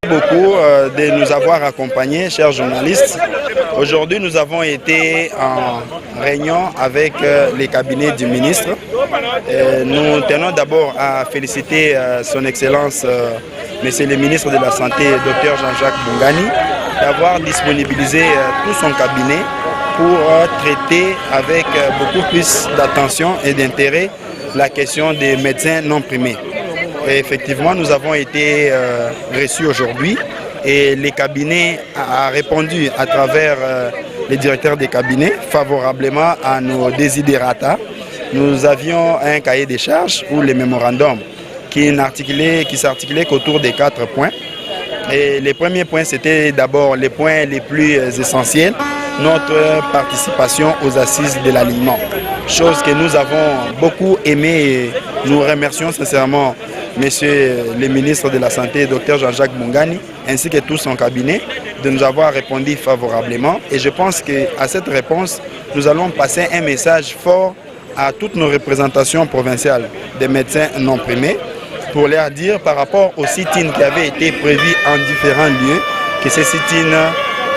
Beaucoup de nous avoir accompagnés, chers journalistes. Aujourd'hui, nous avons été en réunion avec les cabinets du ministre. Nous tenons d'abord à féliciter son Excellence, Monsieur le ministre de la Santé, Dr Jean-Jacques Bongani, d'avoir disponibilisé tout son cabinet pour traiter avec beaucoup plus d'attention et d'intérêt la question des médecins non primés. Et effectivement, nous avons été reçus aujourd'hui et les cabinets ont répondu à travers les directeurs des cabinets favorablement à nos desiderata. Nous avions un cahier des charges ou les mémorandums qui s'articulait qu'autour des 4 points. Et les premiers points, c'était d'abord les points les plus essentiels, notre participation aux assises de l'aliment. Chose que nous avons beaucoup aimé et nous remercions sincèrement Monsieur le ministre de la Santé, Dr Jean-Jacques Bongani, ainsi que tout son cabinet, de nous avoir répondu favorablement. Et je pense qu'à cette réponse, nous allons passer un message fort à toutes nos représentations provinciales des médecins non primés pour leur dire par rapport au sit-in qui avait été prévu en différents lieux que ce sit-in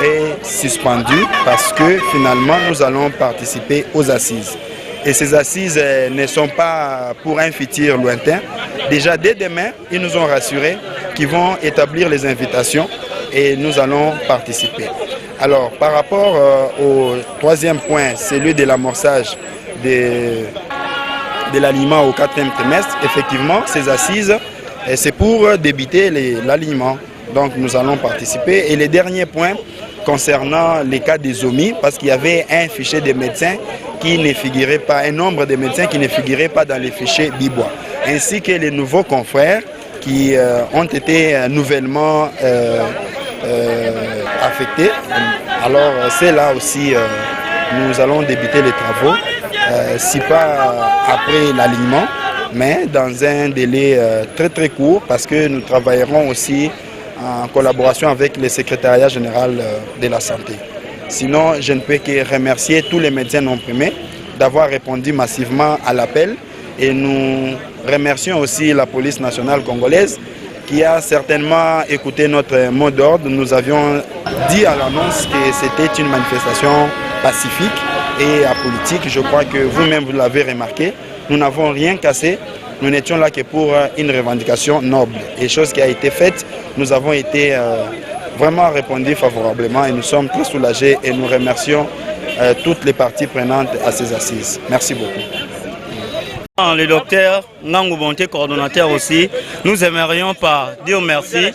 est suspendu parce que finalement nous allons participer aux assises. Et ces assises ne sont pas pour un futur lointain. Déjà dès demain, ils nous ont rassurés qu'ils vont établir les invitations et nous allons participer. Alors par rapport au troisième point, celui de l'amorçage de l'aliment au 4e trimestre, effectivement, ces assises, c'est pour débiter l'aliment. Donc nous allons participer. Et le dernier point concernant les cas des OMI, parce qu'il y avait un fichier des médecins qui ne figurait pas, un nombre de médecins qui ne figuraient pas dans les fichiers BIBOA, ainsi que les nouveaux confrères qui ont été nouvellement affectés. Alors c'est là aussi, nous allons débuter les travaux, si pas après l'alignement, mais dans un délai très très court, parce que nous travaillerons aussi en collaboration avec le secrétariat général de la santé. Sinon, je ne peux que remercier tous les médecins non primés d'avoir répondu massivement à l'appel et nous remercions aussi la police nationale congolaise qui a certainement écouté notre mot d'ordre. Nous avions dit à l'annonce que c'était une manifestation pacifique et apolitique. Je crois que vous-même vous l'avez remarqué. Nous n'avons rien cassé. Nous n'étions là que pour une revendication noble. Et chose qui a été faite, nous avons été vraiment répondu favorablement et nous sommes très soulagés et nous remercions toutes les parties prenantes à ces assises. Merci beaucoup. Le docteur Ngangou Bonté, coordonnateur aussi, nous aimerions dire merci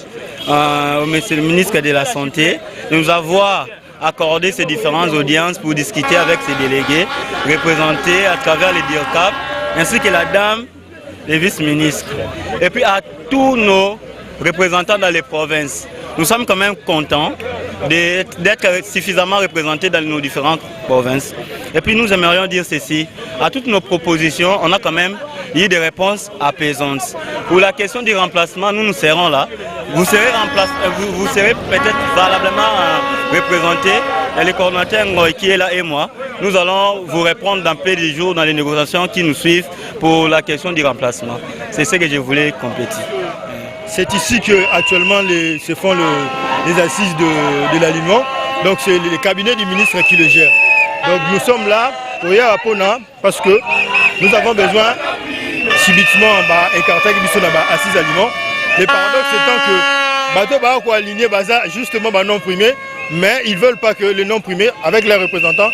au monsieur le ministre de la Santé de nous avoir accordé ces différentes audiences pour discuter avec ces délégués, représentés à travers les DIRCAP, ainsi que la dame des vice-ministres. Et puis à tous nos représentants dans les provinces. Nous sommes quand même contents d'être suffisamment représentés dans nos différentes provinces. Et puis nous aimerions dire ceci, à toutes nos propositions, on a quand même eu des réponses apaisantes. Pour la question du remplacement, nous serons là. Vous serez peut-être valablement représentés. Et le coordonnateur Ngoy qui est là et moi, nous allons vous répondre dans peu de jours dans les négociations qui nous suivent pour la question du remplacement. C'est ce que je voulais compléter. C'est ici qu'actuellement se font les assises de l'aliment. Donc c'est le cabinet du ministre qui le gère. Donc nous sommes là pour y répondre parce que nous avons besoin subitement d'écarter assises aliments. Le paradoxe étant que bateau va aligner justement non primé, mais ils ne veulent pas que les non primés, avec leurs représentants,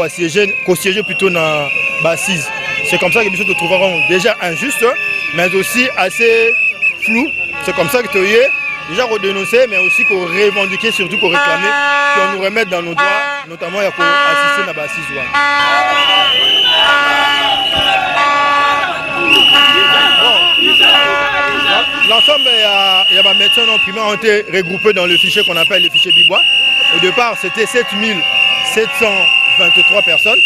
siéger plutôt dans l'assise. C'est comme ça que nous trouverons déjà injuste, mais aussi assez flou. C'est comme ça que déjà pour dénoncer, mais aussi pour revendiquer, surtout pour réclamer qu'on nous remette dans nos droits, notamment pour assister à la assise. L'ensemble, il y a des médecins non primaires ont été regroupés dans le fichier qu'on appelle le fichier Bibois. Au départ, c'était 7723 personnes.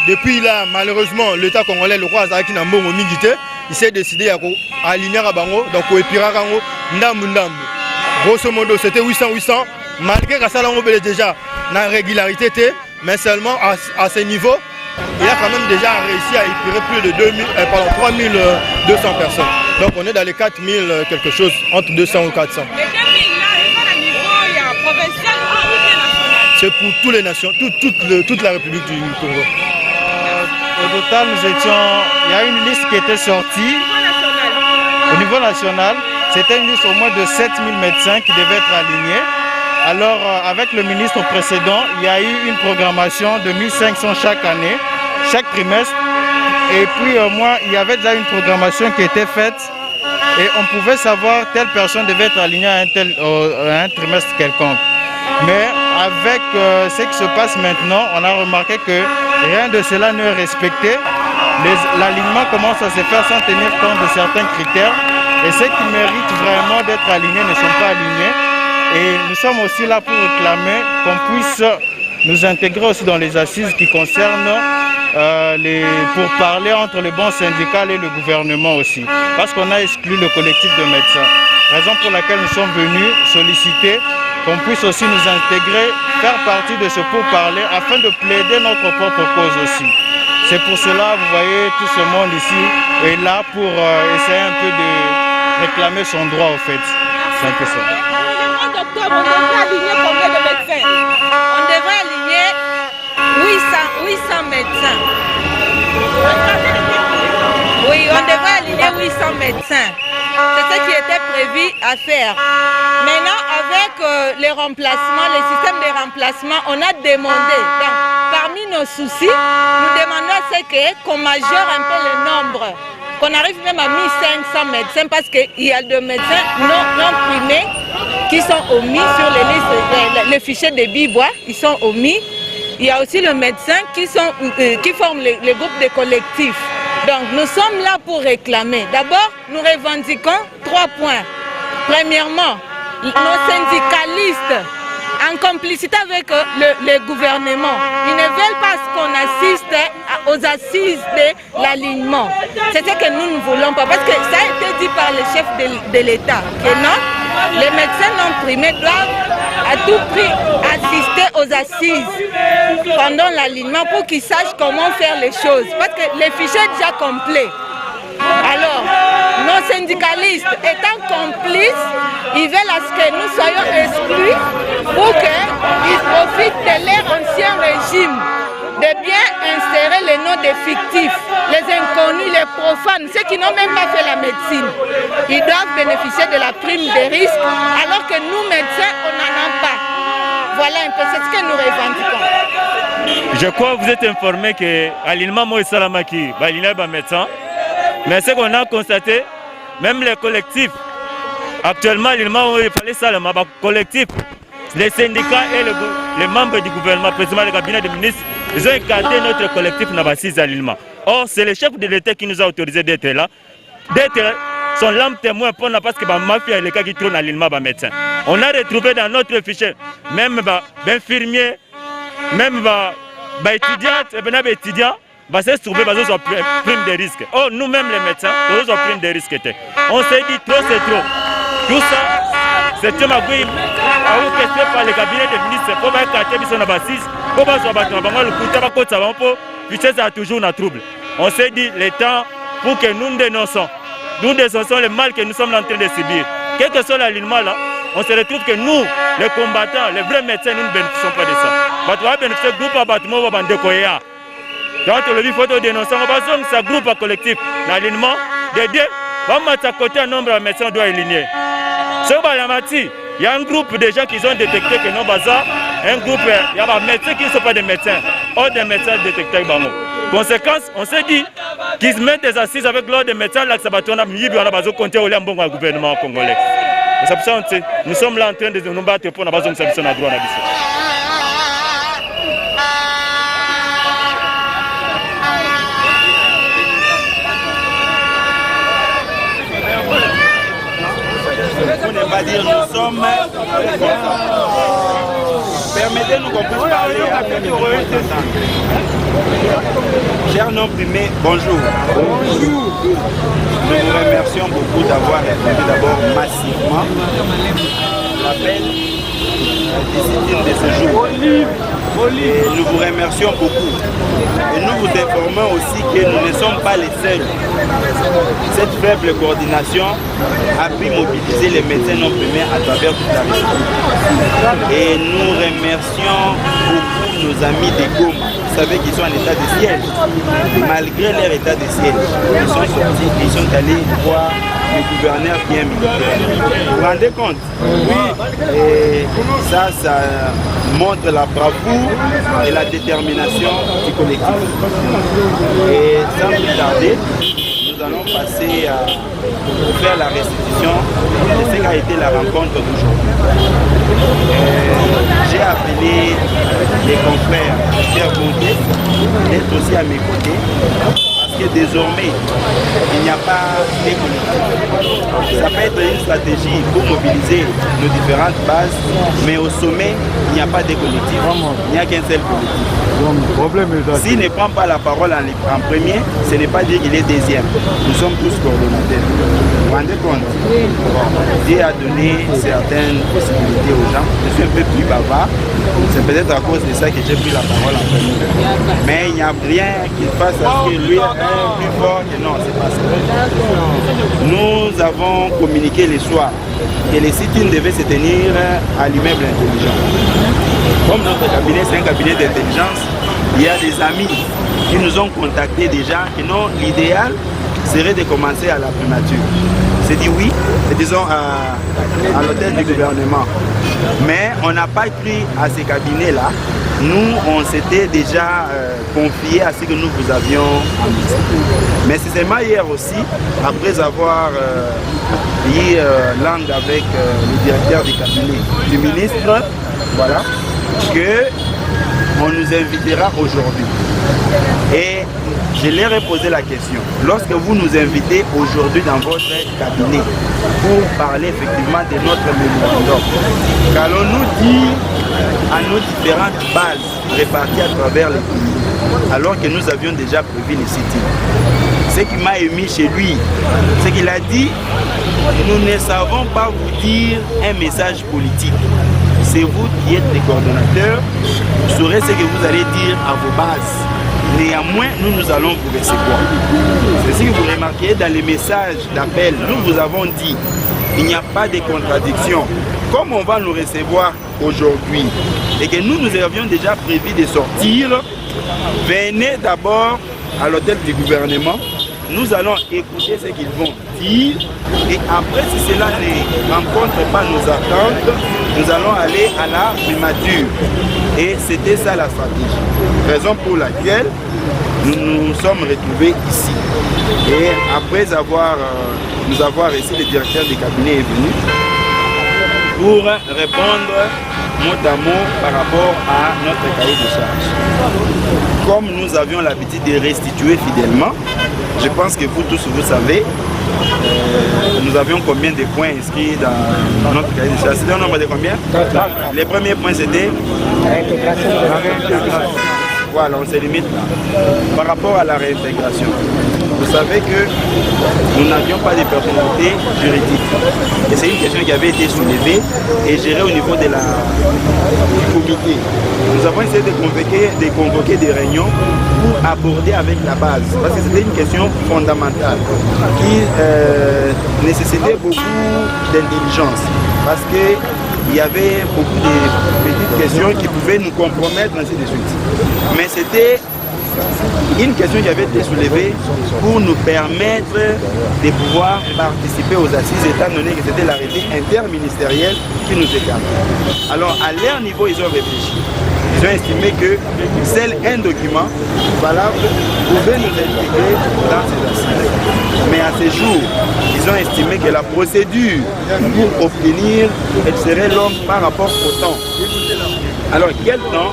Depuis là, malheureusement, l'État congolais, le roi Azaki Nambongo Mingite, il s'est décidé à aligner à Bango, donc au Epirarango, Ndambu Ndambu. Grosso modo, c'était 800-800, malgré que ça l'a déjà la régularité, mais seulement à ce niveau, il a quand même déjà réussi à épirer plus de 3200 personnes. Donc on est dans les 4000 quelque chose, entre 200 ou 400. C'est pour toutes les nations, toute la République du Congo. Au total, il y a une liste qui était sortie au niveau national. C'était une liste au moins de 7000 médecins qui devaient être alignés. Alors, avec le ministre précédent, il y a eu une programmation de 1500 chaque année, chaque trimestre. Et puis, il y avait déjà une programmation qui était faite. Et on pouvait savoir telle personne devait être alignée à un trimestre quelconque. Mais avec ce qui se passe maintenant, on a remarqué que rien de cela n'est respecté. L'alignement commence à se faire sans tenir compte de certains critères. Et ceux qui méritent vraiment d'être alignés ne sont pas alignés. Et nous sommes aussi là pour réclamer qu'on puisse nous intégrer aussi dans les assises qui concernent pour parler entre le bon syndical et le gouvernement aussi. Parce qu'on a exclu le collectif de médecins. Raison pour laquelle nous sommes venus solliciter qu'on puisse aussi nous intégrer, faire partie de ce pourparler afin de plaider notre propre cause aussi. C'est pour cela, vous voyez, tout ce monde ici est là pour essayer un peu de réclamer son droit au fait. C'est un peu ça. On devrait aligner combien de médecins? On devrait aligner 800 médecins. Oui, on devrait aligner 800 médecins. C'est ce qui était prévu à faire. Maintenant, avec les remplacements, les systèmes de remplacement, on a demandé. Donc, parmi nos soucis, nous demandons à ce qu'on majeure un peu le nombre. Qu'on arrive même à 1500 médecins parce qu'il y a des médecins non primés qui sont omis sur les listes, les fichiers de Bibois, ils sont omis. Il y a aussi les médecins qui forment les groupes de collectifs. Donc nous sommes là pour réclamer. D'abord, nous revendiquons 3 points. Premièrement, nos syndicalistes, en complicité avec le gouvernement, ils ne veulent pas qu'on assiste aux assises de l'alignement. C'est ce que nous ne voulons pas, parce que ça a été dit par le chef de l'État, que non, les médecins non primés doivent à tout prix assister aux assises pendant l'alignement pour qu'ils sachent comment faire les choses, parce que les fichiers sont déjà complets. Alors, nos syndicalistes étant complices, ils veulent à ce que nous soyons exclus pour qu'ils profitent de leur ancien régime, de bien insérer les noms des fictifs, les inconnus, les profanes, ceux qui n'ont même pas fait la médecine. Ils doivent bénéficier de la prime des risques, alors que nous, médecins, on n'en a pas. Voilà un peu, c'est ce que nous revendiquons. Je crois que vous êtes informé que l'alignement Moïse Salamaki, il est un médecin. Mais ce qu'on a constaté, même les collectifs, actuellement, il fallait ça, le collectif, les syndicats et les membres du gouvernement, précisément le cabinet des ministres, ils ont écarté notre collectif dans la 6 alignements. Or, c'est le chef de l'État qui nous a autorisé d'être là, d'être son lampe témoin pour parce que la mafia est le cas qui tourne l'alignement des médecins. On a retrouvé dans notre fichier, même les infirmiers, même les étudiants, va se trouver dans une prime de risque. Oh, nous-mêmes les médecins, nous avons prime de risque. On s'est dit trop, c'est trop. Tout ça, c'est un magouille orchestré par le cabinet des ministres pour écarter son abassise, pour que ça a toujours un trouble. On s'est dit le temps pour que nous dénonçons le mal que nous sommes en train de subir. Quel que soit l'alignement là, on se retrouve que nous, les combattants, les vrais médecins, nous ne bénéficions pas de ça. Nous bénéficier du groupe à bâtiment de Bandekoya. Donc, il faut dénoncer, on va ce groupe collectif, l'alignement, d'aider, on va mettre à côté un nombre de médecins doit aligner. Il y a un groupe de gens qui ont détecté que non, un groupe, il y a des médecins qui ne sont pas des médecins, autres des médecins détectés. Conséquence, on s'est dit qu'ils se mettent des assises avec l'ordre des médecins, là, ça va tourner à compter au gouvernement congolais. C'est pour ça que nous sommes là en train de nous battre pour la base de la droit. Pour ne pas dire nous sommes. Permettez-nous qu'on puisse parler avec le représentant. Cher non-primé, bonjour. Bonjour. Nous vous remercions beaucoup d'avoir répondu d'abord massivement l'appel de ce jour. Et nous vous remercions beaucoup. Et nous vous informons aussi que nous ne sommes pas les seuls. Cette faible coordination a pu mobiliser les médecins non primés à travers toute la République. Et nous remercions beaucoup nos amis des Goma. Vous savez qu'ils sont en état de siège. Malgré leur état de siège, ils sont sortis et ils sont allés voir le gouverneur qui est militaire. Vous vous rendez compte? Oui. Et ça montre la bravoure et la détermination du collectif. Et sans plus tarder, nous allons passer à faire la restitution de ce qu'a été la rencontre d'aujourd'hui. J'ai appelé les confrères Pierre Bonté d'être aussi à mes côtés. Désormais, il n'y a pas d'économie. Ça peut être une stratégie pour mobiliser nos différentes bases, mais au sommet, il n'y a pas d'économie. Il n'y a qu'un seul collectif. S'il ne prend pas la parole en premier, ce n'est pas dire qu'il est deuxième. Nous sommes tous coordonnateurs. Vous vous rendez compte? Dieu a donné certaines possibilités aux gens. Je suis un peu plus bavard. C'est peut-être à cause de ça que j'ai pris la parole en premier. Mais il n'y a rien qui fasse à ce que lui plus fort que non, c'est pas ça. Nous avons communiqué le soir que les sit-ins devaient se tenir à l'immeuble intelligent. Comme notre cabinet, c'est un cabinet d'intelligence, il y a des amis qui nous ont contactés déjà que non, l'idéal serait de commencer à la primature. C'est dit oui, disons à l'hôtel du gouvernement. Mais on n'a pas cru à ces cabinets-là. Nous, on s'était déjà confié à ce que nous vous avions annoncé. Mais c'est seulement hier aussi, après avoir lié langue avec le directeur du cabinet du ministre, voilà, que on nous invitera aujourd'hui. Et je leur ai posé la question. Lorsque vous nous invitez aujourd'hui dans votre cabinet pour parler effectivement de notre mémorandum, qu'allons-nous dire à nos différentes bases réparties à travers le pays, alors que nous avions déjà prévu les sit-ins? Ce qui m'a émis chez lui, c'est qu'il a dit, nous ne savons pas vous dire un message politique. C'est vous qui êtes les coordonnateurs, vous saurez ce que vous allez dire à vos bases. Néanmoins, nous allons vous recevoir. C'est ce que vous remarquez dans les messages d'appel. Nous vous avons dit, il n'y a pas de contradiction. Comme on va nous recevoir aujourd'hui et que nous avions déjà prévu de sortir, venez d'abord à l'hôtel du gouvernement. Nous allons écouter ce qu'ils vont dire et après, si cela ne rencontre pas nos attentes, nous allons aller à la primature. Et c'était ça la stratégie. Raison pour laquelle nous nous sommes retrouvés ici. Et après nous avoir reçu, le directeur du cabinet est venu pour répondre mot à mot par rapport à notre cahier de charge. Comme nous avions l'habitude de restituer fidèlement, je pense que vous tous vous savez, nous avions combien de points inscrits dans notre cahier de charge? C'était un nombre de combien? Les premiers points c'était la réintégration. Voilà, on se limite là. Par rapport à la réintégration, vous savez que nous n'avions pas de personnalité juridique. Et c'est une question qui avait été soulevée et gérée au niveau du comité. Nous avons essayé de convoquer des réunions pour aborder avec la base. Parce que c'était une question fondamentale qui nécessitait beaucoup d'intelligence. Parce qu'il y avait beaucoup de petites questions qui pouvaient nous compromettre, ainsi de suite. Mais c'était une question qui avait été soulevée pour nous permettre de pouvoir participer aux assises, étant donné que c'était l'arrêté interministériel qui nous écarte. Alors, à leur niveau, ils ont réfléchi. Ils ont estimé que seul un document valable pouvait nous intégrer dans ces assises. Mais à ce jour, ils ont estimé que la procédure pour obtenir, elle serait longue par rapport au temps. Alors quel temps?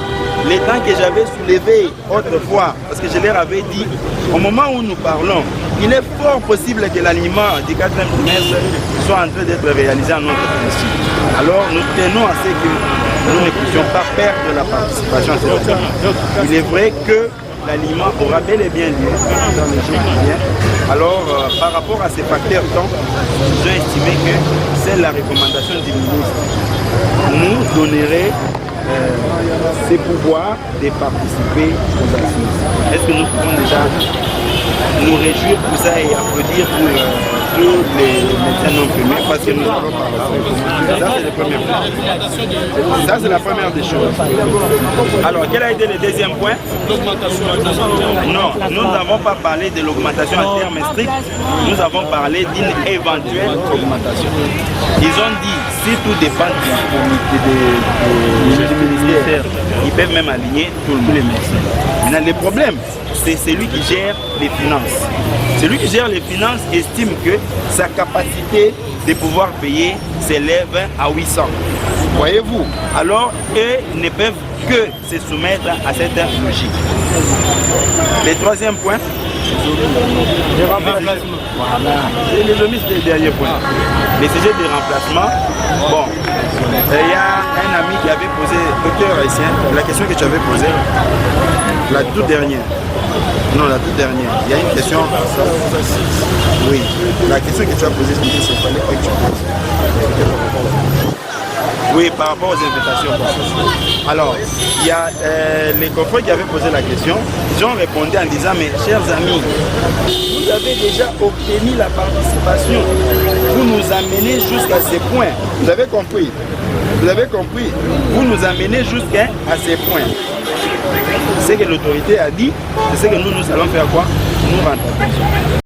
Les temps que j'avais soulevés autrefois, parce que je leur avais dit, au moment où nous parlons, il est fort possible que l'alignement du 4e trimestre soit en train d'être réalisé en notre principe. Alors nous tenons à ce que nous ne puissions pas perdre la participation à cette alignement. Il est vrai que l'alignement aura bel et bien lieu dans les jours qui viennent. Alors par rapport à ces facteurs temps, nous avons estimé que c'est la recommandation du ministre nous donnerait ces pouvoirs de participer aux assises. Est-ce que nous pouvons déjà nous réjouir pour ça et applaudir pour tous les médecins non primés parce que nous avons parlé. Ça c'est le premier point. Ça c'est la première des choses. Alors quel a été le deuxième point? Non, nous n'avons pas parlé de l'augmentation à terme strict, nous avons parlé d'une éventuelle augmentation. Ils ont dit si tout dépend du ministère, ils peuvent même aligner tous les médecins. Maintenant le problème, c'est celui qui gère les finances. Celui qui gère les finances estime que sa capacité de pouvoir payer s'élève à 800. Voyez-vous? Alors, eux ne peuvent que se soumettre à cette logique. Le troisième point, voilà. C'est les omis des derniers points. Le sujet de remplacement, bon, il y a un ami qui avait posé, docteur Haïtien, la question que tu avais posée, la toute dernière. Non, la toute dernière. Il y a une question. Oui, la question que tu as posée, c'est qu'il fallait que tu poses. Oui, par rapport aux invitations. Alors, il y a les confrères qui avaient posé la question, ils ont répondu en disant, mais chers amis, vous avez déjà obtenu la participation, vous nous amenez jusqu'à ce point. Vous avez compris? Vous avez compris? Vous nous amenez jusqu'à ce point. Ce que l'autorité a dit, c'est ce que nous allons faire quoi? Nous rentabiliser.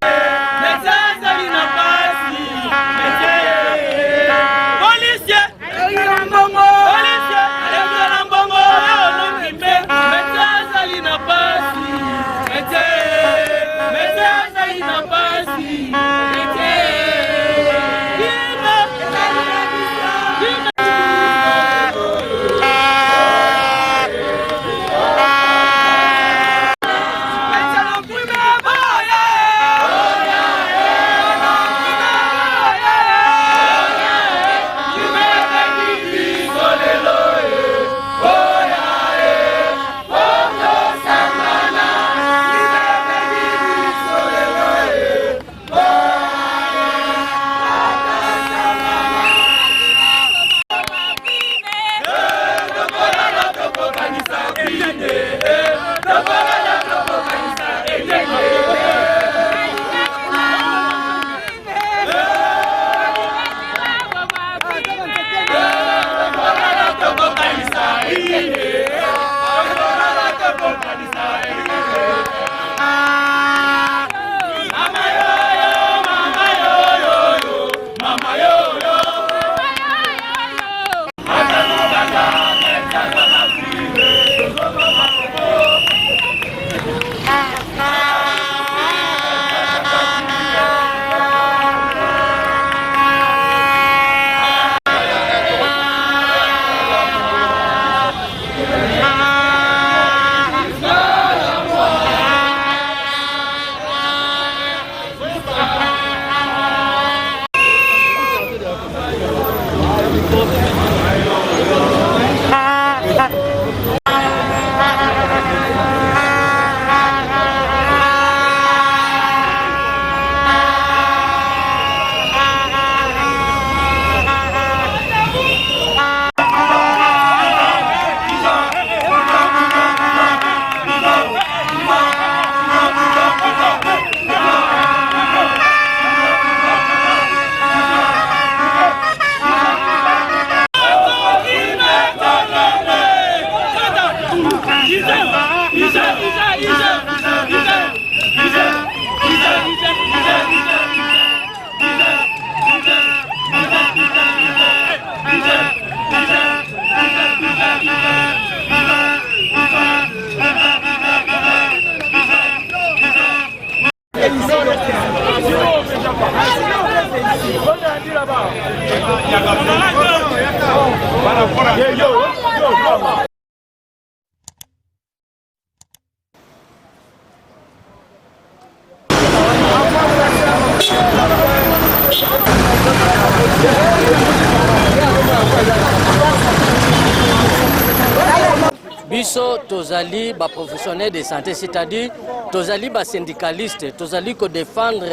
Biso tozali ba professionnels de santé, c'est-à-dire tozali ba syndicalistes, tozali ko défendre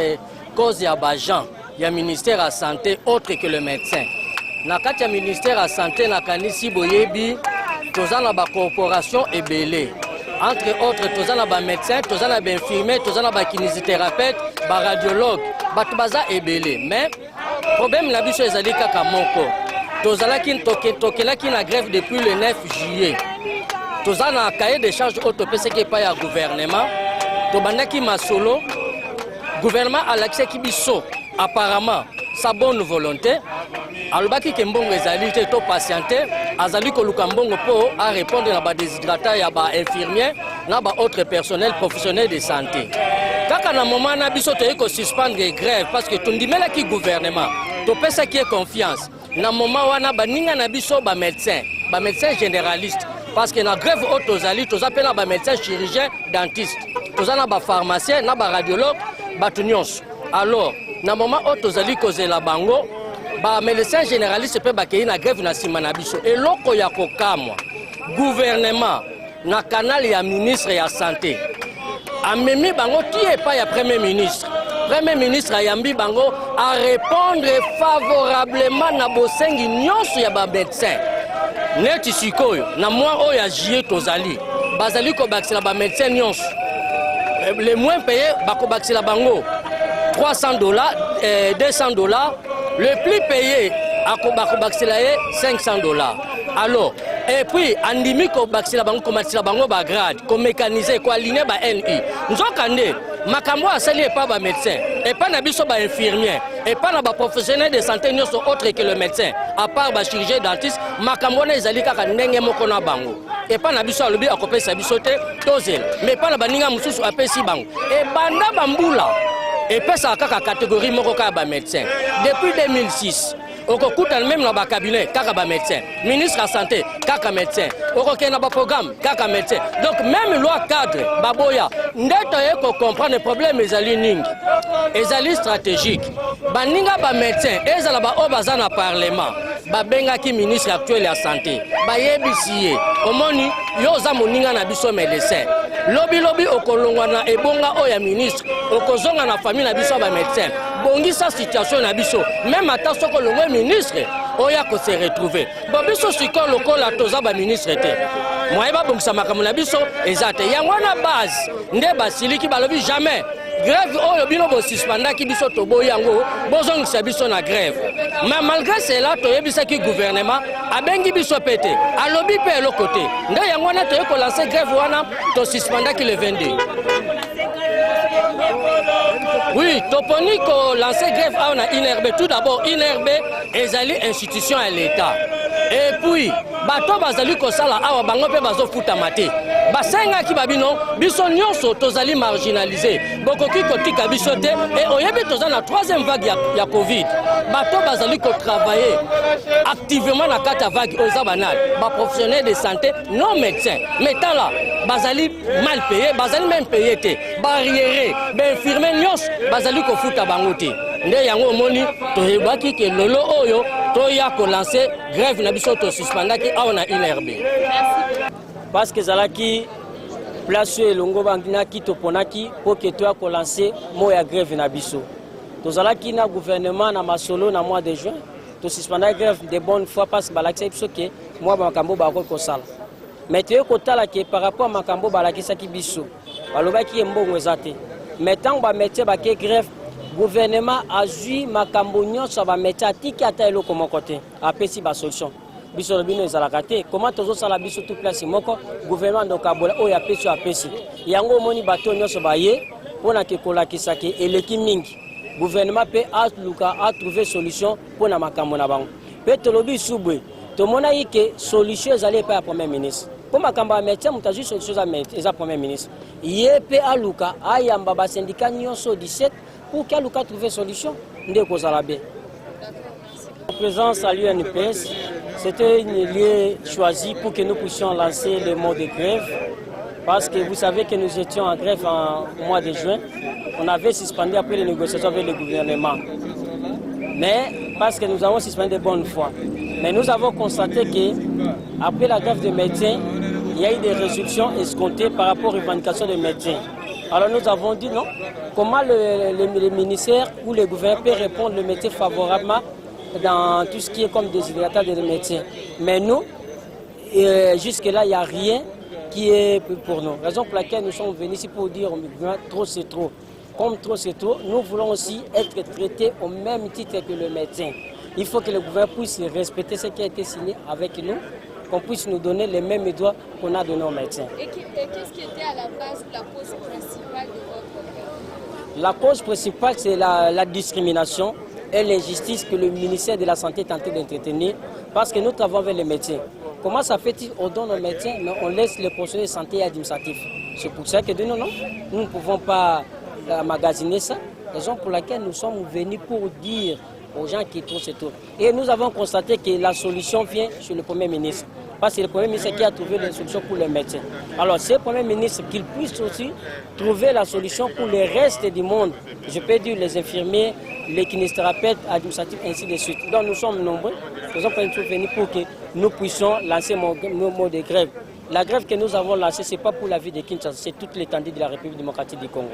cause ya ba gens ya ministère de la santé autre que le médecin. Na kati ya ministère de la santé na kanisi boyebi tozana ba corporation ebele. Entre autres tozana ba médecins, tozana ba infirmiers, tozana ba kinésithérapeutes, ba radiologues, batu baza ebele. Mais problème na biso ezali kaka moko. Tozalaki tokelaki na grève depuis le 9 juillet. Tous en a cahier de charges autopsie qui pas à gouvernement. Tobandaki masolo. Gouvernement a l'accès qui biso. Apparemment, sa bonne volonté. Alobaki kembongo ezali te to patienté. Azali ko lukambongo po à répondre à ba déshydratat ya ba infirmier, na ba autres personnels professionnels de santé. Kaka na moment na biso to eko suspendre grève parce que tondimela ki gouvernement. To pesa qui est confiance. Na moment wana baninga na biso ba médecin généraliste. Parce que dans la grève autozali, tous appelons les médecins chirurgiens, dentistes. Tous avons des pharmaciens, des radiologues, des nyons. Alors, dans le moment où autozali cause la bango, les médecins généralistes peuvent accueillir la grève na simanabiso. Et loko ya kokamwa, gouvernement, na canal ya ministre ya santé. Amemi bango qui est pas ya premier ministre. Premier ministre ayambi bango à répondre favorablement na bosengi nyons ya ba médecins. Neti sikoyo na moi oya jie tozali bazali ko bakisela ba médecin nyonso les moins payés bako bakisela bango $300 $200 le plus payé ako bako bakisela $500. Alors et puis andimi ko bakisela bango ko bakisela bango ba grade ko mécaniser ko aligner ba NI nzokande makambo asali et pas ba médecin et pas na biso ba infirmier et pas na ba professionnel de santé nyonso autre que le médecin à part ba chirurgien dentiste makambo na ezali kaka ndenge moko na bango et pas na biso alobi akopesa biso te tozel mais pas na baninga mususu apesi bango et banda bambula et pesa kaka catégorie moko ka ba médecin depuis 2006 okokuta même dans ba cabinet kaka ba médecin ministre de la santé kaka médecin okokena ba programme kaka médecin donc même loi cadre baboya ndeto eko comprendre le problème ezali ningi ezali stratégique baninga ba médecin ezala ba obaza na parlement babengaki ministre actuel ya santé bayebisi ye omoni yo za moninga na biso médecin lobi okolongwa na ebonga oya ministre okozonga na famille na biso ba médecin bongisa situation na biso même ata soko longwe ministre oya ko se retrouver bo biso siko lokola toza ba ministre te moye ba bongisa makambo na biso ezate yango na base nde basiliki balobi jamais grève oyo bino bo suspendaki biso tobo yango bozongisa biso na grève mais malgré cela toyebisaki gouvernement abengi biso pete alobi pe le côté nde yango na toye ko lancer grève wana to suspendaki le 22. Oui, toponi ko lancer grève à INRB. Tout d'abord, INRB ezali institution à l'État. Et puis, bato bazali ko sala awa bango pe bazo futa mate. Basenga ki babino biso nyonso tozali marginalisé. Bokoki kotika biso te et oyebi toza na troisième vague ya Covid. Bato bazali ko travailler activement na kata vague oza banal. Ba professionnels de santé, non médecins. Mais tant là, bazali mal payé, bazali même payé te. Barriéré, ben infirmier nyos bazali ko futa bango te. Nde yango moni toyebaki ke lolo oyo toya ko lancer grève na biso to suspendaki aona INRB. Parce que zalaki place elongo banginaki toponaki pour que toya ko lancer moya grève na biso. Tozalaki na gouvernement na masolo na mois de juin to suspendaki grève de bonne foi parce que balaki biso ke moi makambo ba ko sala. Mais toye ko tala ke par rapport à makambo balaki saki biso. Balobaki mbongo ezate. Mais tant ba métier ba ke grève gouvernement a joué makambo nyonso ba métier atiki ata eloko moko te apesi ba solution. Biso bino ezalaka te comment tozo sala biso tout place moko gouvernement donc abola oyo apesi yango moni bato nyonso baye pona ke kolakisa ke eleki mingi gouvernement pe a trouvé solution pona makambo na bango pe tolobi subwe to mona yike solution ezali pa premier ministre pour makambo ya métier mutaji solution za premier ministre yepe aluka ayamba ba syndicat nyonso 17 pour que aluka trouver solution nde kozala be. La présence à l'UNPS, c'était une lieu choisi pour que nous puissions lancer le mot de grève. Parce que vous savez que nous étions en grève en mois de juin. On avait suspendu après les négociations avec le gouvernement. Mais parce que nous avons suspendu de bonne foi. Mais nous avons constaté qu'après la grève des médecins, il y a eu des résolutions escomptées par rapport aux revendications des médecins. Alors nous avons dit non. Comment le ministère ou le gouvernement peut répondre le médecin favorablement dans tout ce qui est comme désidératat des médecins. Mais nous, jusque-là, il n'y a rien qui est pour nous. Raison pour laquelle nous sommes venus ici pour dire trop c'est trop. Comme trop c'est trop, nous voulons aussi être traités au même titre que le médecin. Il faut que le gouvernement puisse respecter ce qui a été signé avec nous, qu'on puisse nous donner les mêmes droits qu'on a donnés aux médecins. Et qu'est-ce qui était à la base de la cause principale de votre grève? La cause principale, c'est la discrimination et l'injustice que le ministère de la Santé est en train d'entretenir parce que nous travaillons avec les médecins. Comment ça fait-il qu'on donne aux médecins, mais on laisse les professionnels de santé administratifs? C'est pour ça que nous ne pouvons pas magasiner ça. Raison pour laquelle nous sommes venus pour dire aux gens qui trouvent ce tour. Et nous avons constaté que la solution vient sur le Premier ministre. Parce que c'est le Premier ministre qui a trouvé la solution pour les médecins. Alors c'est le Premier ministre qu'il puisse aussi trouver la solution pour le reste du monde. Je peux dire les infirmiers, les kinésithérapeutes administratifs, ainsi de suite. Donc nous sommes nombreux. Nous sommes venus pour que nous puissions lancer nos mots de grève. La grève que nous avons lancée, ce n'est pas pour la vie de Kinshasa, c'est toute l'étendue de la République démocratique du Congo.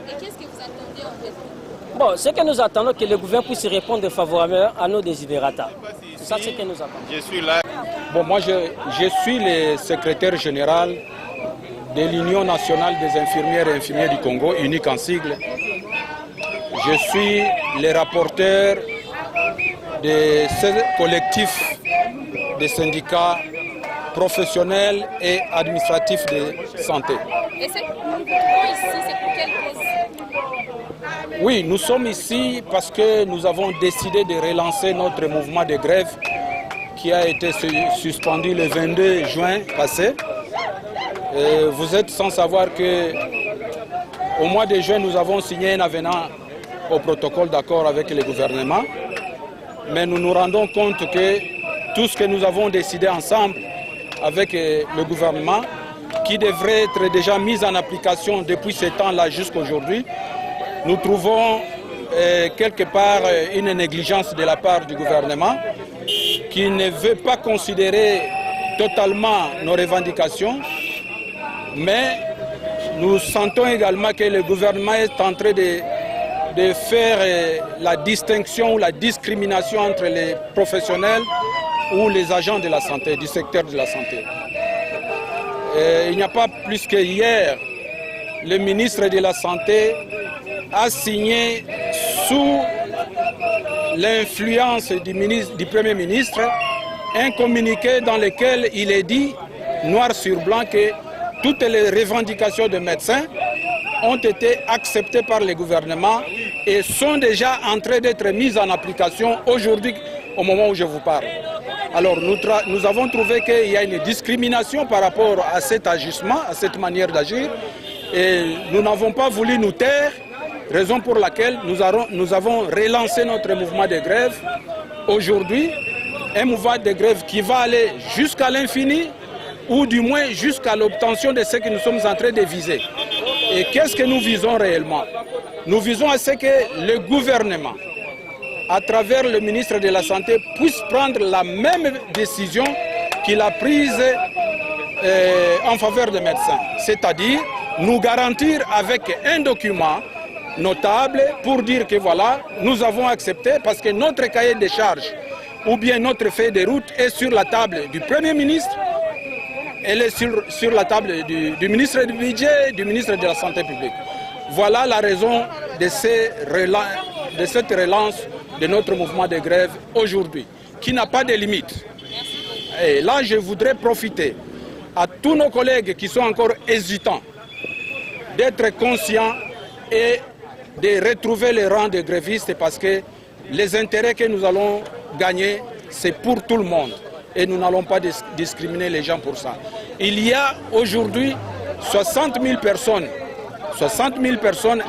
Et qu'est-ce que vous attendez en fait? Bon, ce que nous attendons, que le gouvernement puisse répondre favorablement à nos désidératas. C'est ça ce que nous attendons. Je suis là. Bon, moi, je suis le secrétaire général de l'Union nationale des infirmières et infirmiers du Congo, unique en sigle. Je suis le rapporteur de ce collectif de syndicats professionnels et administratifs de santé. Et c'est ici, c'est pour quelle cause? Oui, nous sommes ici parce que nous avons décidé de relancer notre mouvement de grève qui a été suspendu le 22 juin passé. Vous êtes sans savoir qu'au mois de juin, nous avons signé un avenant au protocole d'accord avec le gouvernement. Mais nous nous rendons compte que tout ce que nous avons décidé ensemble avec le gouvernement, qui devrait être déjà mis en application depuis ce temps-là jusqu'à aujourd'hui, nous trouvons quelque part une négligence de la part du gouvernement qui ne veut pas considérer totalement nos revendications, mais nous sentons également que le gouvernement est en train de faire la distinction ou la discrimination entre les professionnels ou les agents de la santé, du secteur de la santé. Il n'y a pas plus que hier, le ministre de la Santé a signé sous l'influence du Premier ministre un communiqué dans lequel il est dit, noir sur blanc, que toutes les revendications de médecins ont été acceptées par le gouvernement et sont déjà en train d'être mises en application aujourd'hui, au moment où je vous parle. Alors nous avons trouvé qu'il y a une discrimination par rapport à cet agissement, à cette manière d'agir, et nous n'avons pas voulu nous taire, raison pour laquelle nous avons relancé notre mouvement de grève aujourd'hui, un mouvement de grève qui va aller jusqu'à l'infini, ou du moins jusqu'à l'obtention de ce que nous sommes en train de viser. Et qu'est-ce que nous visons réellement? Nous visons à ce que le gouvernement, à travers le ministre de la Santé, puisse prendre la même décision qu'il a prise en faveur des médecins. C'est-à-dire nous garantir avec un document notable pour dire que voilà, nous avons accepté parce que notre cahier de charges ou bien notre feuille de route est sur la table du Premier ministre, elle est sur la table du ministre du Budget, du ministre de la Santé publique. Voilà la raison de cette relance de notre mouvement de grève aujourd'hui, qui n'a pas de limite. Et là, je voudrais profiter à tous nos collègues qui sont encore hésitants d'être conscients et de retrouver les rangs de grévistes parce que les intérêts que nous allons gagner, c'est pour tout le monde. Et nous n'allons pas discriminer les gens pour ça. Il y a aujourd'hui 60 000 personnes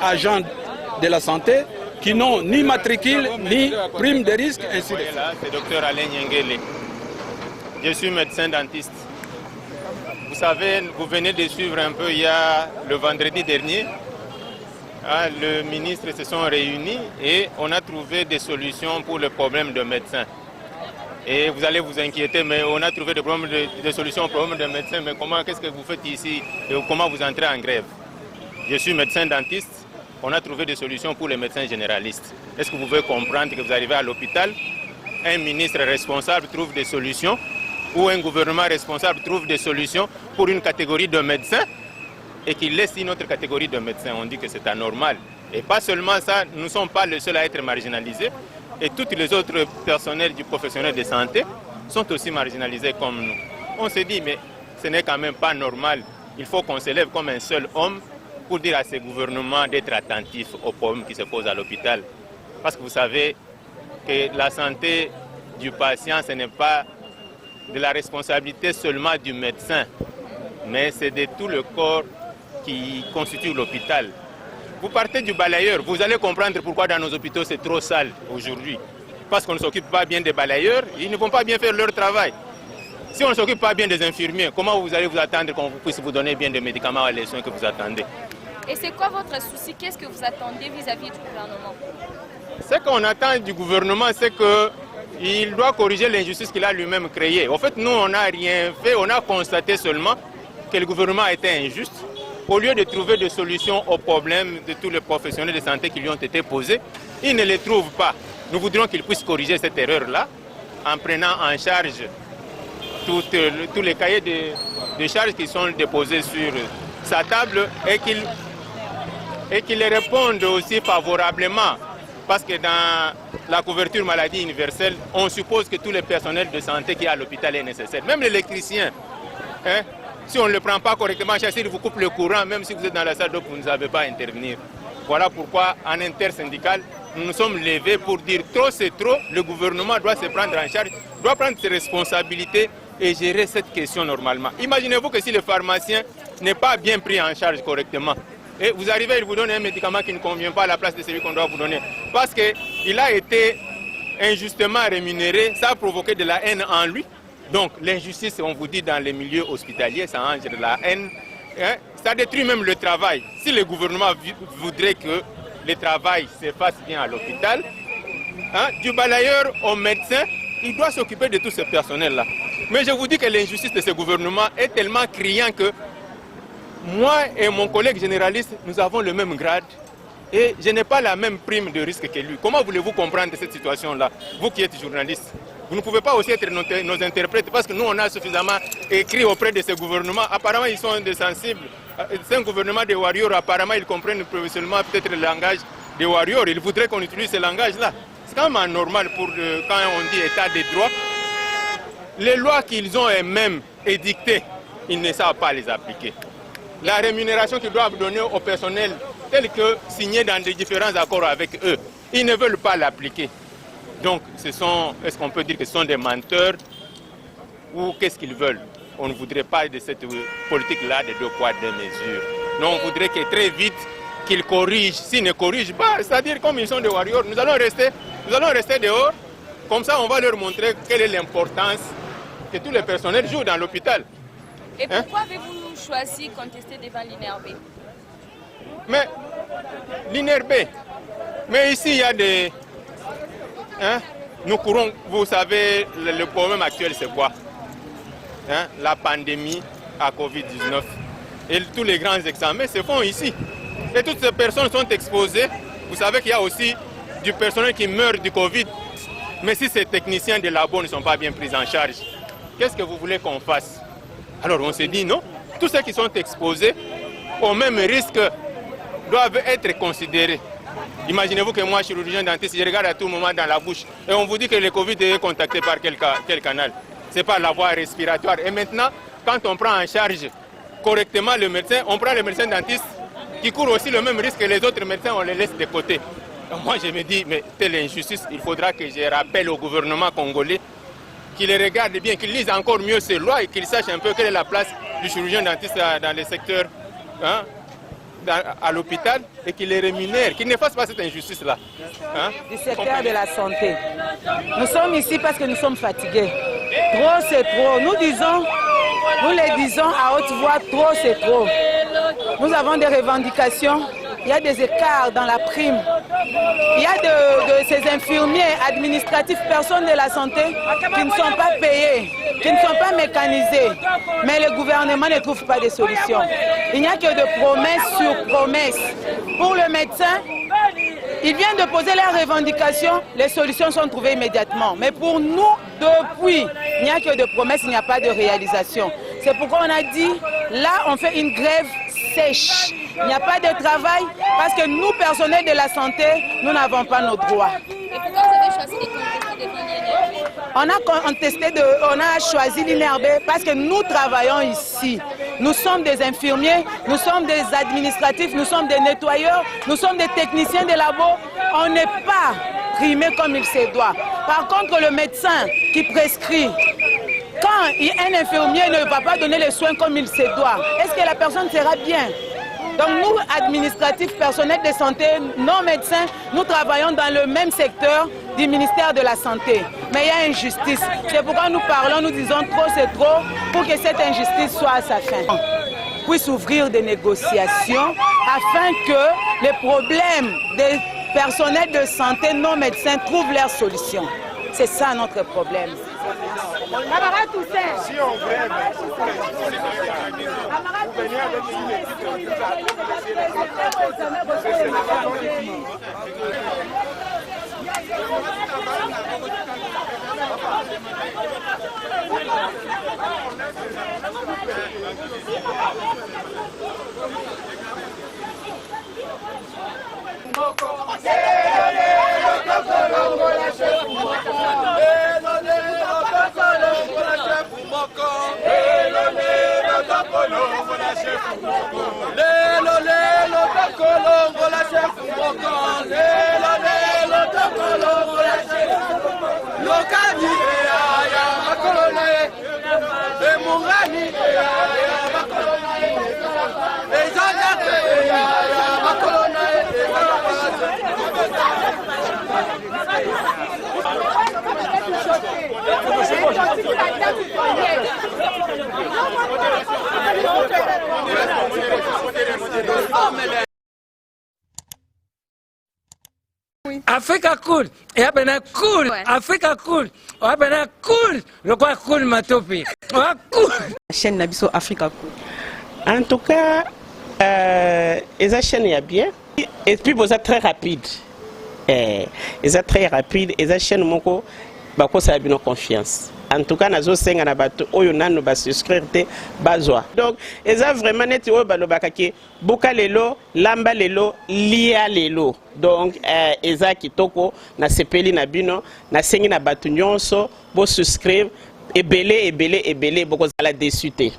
agents de la santé qui n'ont ni matricule, ni prime de risque, ainsi de suite. C'est Dr Alain Nyengele. Je suis médecin dentiste. Vous savez, vous venez de suivre un peu, il y a le vendredi dernier, le ministre se sont réunis et on a trouvé des solutions pour le problème de médecins. Et vous allez vous inquiéter, mais on a trouvé des solutions au problème de médecins. Mais qu'est-ce que vous faites ici et comment vous entrez en grève? Je suis médecin dentiste. On a trouvé des solutions pour les médecins généralistes. Est-ce que vous pouvez comprendre que vous arrivez à l'hôpital, un ministre responsable trouve des solutions, ou un gouvernement responsable trouve des solutions pour une catégorie de médecins et qu'il laisse une autre catégorie de médecins? On dit que c'est anormal. Et pas seulement ça, nous ne sommes pas les seuls à être marginalisés. Et tous les autres personnels du professionnel de santé sont aussi marginalisés comme nous. On se dit, mais ce n'est quand même pas normal. Il faut qu'on se lève comme un seul homme pour dire à ces gouvernements d'être attentifs aux problèmes qui se posent à l'hôpital. Parce que vous savez que la santé du patient, ce n'est pas de la responsabilité seulement du médecin, mais c'est de tout le corps qui constitue l'hôpital. Vous partez du balayeur, vous allez comprendre pourquoi dans nos hôpitaux c'est trop sale aujourd'hui. Parce qu'on ne s'occupe pas bien des balayeurs, ils ne vont pas bien faire leur travail. Si on ne s'occupe pas bien des infirmiers, comment vous allez vous attendre qu'on puisse vous donner bien des médicaments à les soins que vous attendez? Et c'est quoi votre souci? Qu'est-ce que vous attendez vis-à-vis du gouvernement? Ce qu'on attend du gouvernement, c'est qu'il doit corriger l'injustice qu'il a lui-même créée. En fait, nous, on n'a rien fait, on a constaté seulement que le gouvernement était injuste. Au lieu de trouver des solutions aux problèmes de tous les professionnels de santé qui lui ont été posés, il ne les trouve pas. Nous voudrions qu'il puisse corriger cette erreur-là en prenant en charge tous les cahiers de charges qui sont déposés sur sa table et qu'il les réponde aussi favorablement. Parce que dans la couverture maladie universelle, on suppose que tous les personnels de santé qui est à l'hôpital est nécessaire. Même l'électricien. Si on ne le prend pas correctement, il vous coupe le courant, même si vous êtes dans la salle d'eau, vous ne savez pas intervenir. Voilà pourquoi, en intersyndical, nous nous sommes levés pour dire trop c'est trop, le gouvernement doit se prendre en charge, doit prendre ses responsabilités et gérer cette question normalement. Imaginez-vous que si le pharmacien n'est pas bien pris en charge correctement, et vous arrivez, il vous donne un médicament qui ne convient pas à la place de celui qu'on doit vous donner, parce qu'il a été injustement rémunéré, ça a provoqué de la haine en lui. Donc l'injustice, on vous dit dans les milieux hospitaliers, ça engendre la haine, ça détruit même le travail. Si le gouvernement voudrait que le travail se fasse bien à l'hôpital, du balayeur au médecin, il doit s'occuper de tous ces personnels-là. Mais je vous dis que l'injustice de ce gouvernement est tellement criant que moi et mon collègue généraliste, nous avons le même grade et je n'ai pas la même prime de risque que lui. Comment voulez-vous comprendre cette situation-là, vous qui êtes journaliste? Vous ne pouvez pas aussi être nos interprètes parce que nous, on a suffisamment écrit auprès de ce gouvernement. Apparemment, ils sont des sensibles. C'est un gouvernement des warriors. Apparemment, ils comprennent professionnellement peut-être le langage des warriors. Ils voudraient qu'on utilise ce langage-là. C'est quand même anormal pour quand on dit état de droit. Les lois qu'ils ont eux-mêmes édictées, ils ne savent pas les appliquer. La rémunération qu'ils doivent donner au personnel, telle que signée dans des différents accords avec eux, ils ne veulent pas l'appliquer. Donc, est-ce qu'on peut dire que ce sont des menteurs ou qu'est-ce qu'ils veulent? On ne voudrait pas de cette politique-là de 2 poids 2 mesures. Non, on voudrait que très vite qu'ils corrigent. S'ils ne corrigent pas, c'est-à-dire comme ils sont des warriors, nous allons rester dehors. Comme ça, on va leur montrer quelle est l'importance que tous les personnels jouent dans l'hôpital. Et pourquoi avez-vous choisi de contester devant l'INRB? Mais l'INRB, mais ici il y a des... Nous courons, vous savez, le problème actuel c'est quoi? La pandémie à Covid-19. Et tous les grands examens se font ici. Et toutes ces personnes sont exposées. Vous savez qu'il y a aussi du personnel qui meurt du Covid. Mais si ces techniciens de labo ne sont pas bien pris en charge, qu'est-ce que vous voulez qu'on fasse? Alors on se dit non, tous ceux qui sont exposés au même risque doivent être considérés. Imaginez-vous que moi, chirurgien dentiste, je regarde à tout moment dans la bouche et on vous dit que le Covid est contacté par quel canal? C'est par la voie respiratoire. Et maintenant, quand on prend en charge correctement le médecin, on prend le médecin dentiste qui court aussi le même risque que les autres médecins, on les laisse de côté. Et moi, je me dis, mais telle injustice, il faudra que je rappelle au gouvernement congolais qu'il regarde bien, qu'il lise encore mieux ces lois et qu'il sache un peu quelle est la place du chirurgien dentiste dans les secteurs à l'hôpital et qui les rémunèrent, qui ne fassent pas cette injustice-là. Hein? Du secteur de la santé. Nous sommes ici parce que nous sommes fatigués. Trop, c'est trop. Nous les disons à haute voix, trop, c'est trop. Nous avons des revendications. Il y a des écarts dans la prime. Il y a de ces infirmiers administratifs, personnes de la santé qui ne sont pas payés, qui ne sont pas mécanisés. Mais le gouvernement ne trouve pas de solution. Il n'y a que de promesses sur promesses. Pour le médecin, il vient de poser leurs revendications, les solutions sont trouvées immédiatement. Mais pour nous, depuis, il n'y a que de promesses, il n'y a pas de réalisation. C'est pourquoi on a dit, là, on fait une grève sèche. Il n'y a pas de travail parce que nous, personnels de la santé, nous n'avons pas nos droits. Et pourquoi vous avez choisi de contester devant l'INRB? On a choisi l'INRB parce que nous travaillons ici. Nous sommes des infirmiers, nous sommes des administratifs, nous sommes des nettoyeurs, nous sommes des techniciens de labo. On n'est pas primés comme il se doit. Par contre, le médecin qui prescrit, quand un infirmier ne va pas donner les soins comme il se doit, est-ce que la personne sera bien? Donc nous, administratifs, personnels de santé, non médecins, nous travaillons dans le même secteur du ministère de la Santé. Mais il y a injustice. C'est pourquoi nous parlons, nous disons trop c'est trop, pour que cette injustice soit à sa fin. Puisse ouvrir des négociations afin que les problèmes des personnels de santé non médecins trouvent leur solution. C'est ça notre problème. Camarade Toussaint. Si on grève, Africa cool, et après cool, Africa cool, après cool, le quoi cool matopi, cool. La chaîne Nabiso Africa cool. En tout cas, les chaînes y a bien, et puis vous êtes très rapide, ils sont très rapides, et les chaînes moko, bako ça a bien confiance. En tout cas, nazo senga na bato oyo nanu ba souscrire te bazwa. Donc, eza vraiment neti oyo balobaka ke buka lelo, lamba lelo, lia lelo. Donc, eza kitoko na sepeli na bino, na sengi na bato nyonso bo souscrire ebele boko zala dessus te.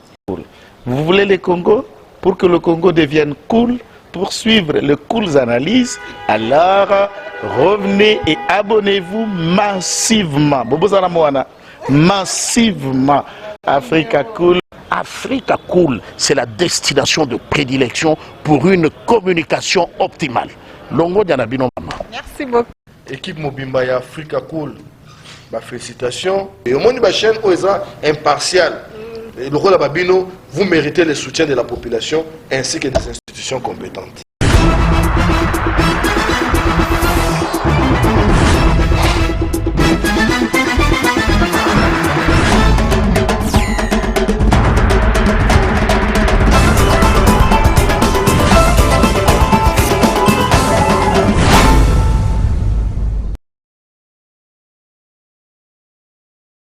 Vous voulez le Congo? Pour que le Congo devienne cool, pour suivre les cool analyses, alors revenez et abonnez-vous massivement. Bobozana Moana. Massivement. Africa Cool. Africa Cool, c'est la destination de prédilection pour une communication optimale. Longo Dianabino Mama. Merci beaucoup. Équipe Mobimba et Africa Cool, bah, félicitations. Et au monde de la chaîne, impartial. Et le rôle de Babino, vous méritez le soutien de la population ainsi que des institutions compétentes.